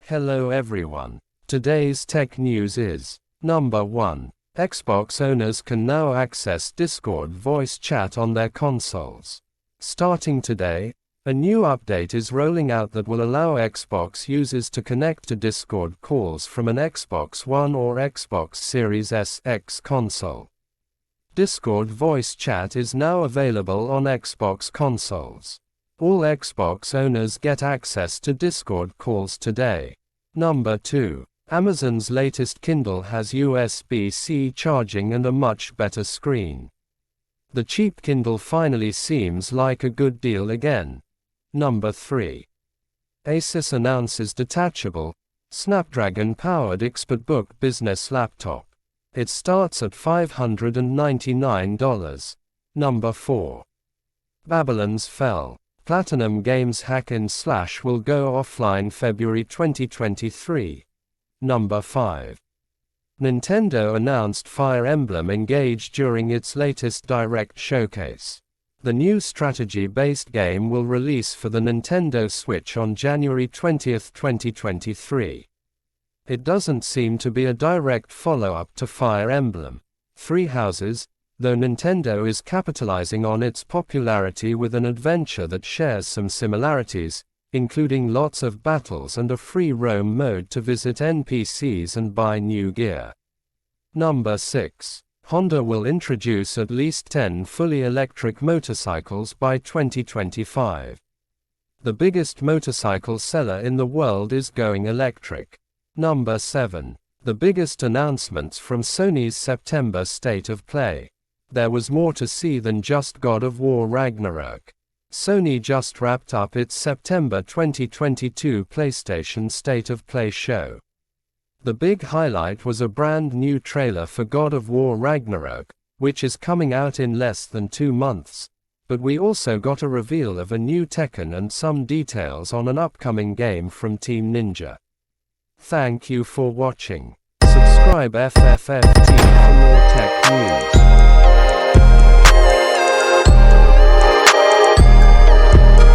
Hello everyone. Today's tech news is: Number 1. Xbox owners can now access Discord voice chat on their consoles. Starting today, a new update is rolling out that will allow Xbox users to connect to Discord calls from an Xbox One or Xbox Series X console. Discord voice chat is now available on Xbox consoles. All Xbox owners get access to Discord calls today. Number 2. Amazon's latest Kindle has USB-C charging and a much better screen. The cheap Kindle finally seems like a good deal again. Number 3. Asus announces detachable, Snapdragon-powered ExpertBook business laptop. It starts at $599. Number 4. Babylon's Fell. Platinum Games Hack and Slash will go offline February 2023. Number 5. Nintendo announced Fire Emblem Engage during its latest Direct showcase. The new strategy-based game will release for the Nintendo Switch on January 20, 2023. It doesn't seem to be a direct follow-up to Fire Emblem Three Houses, though Nintendo is capitalizing on its popularity with an adventure that shares some similarities, including lots of battles and a free roam mode to visit NPCs and buy new gear. Number 6. Honda will introduce at least 10 fully electric motorcycles by 2025. The biggest motorcycle seller in the world is going electric. Number 7. The biggest announcements from Sony's September State of Play. There was more to see than just God of War Ragnarok. Sony just wrapped up its September 2022 PlayStation State of Play show. The big highlight was a brand new trailer for God of War Ragnarok, which is coming out in less than 2 months, but we also got a reveal of a new Tekken and some details on an upcoming game from Team Ninja. Thank you for watching. Subscribe FFFT for more tech news.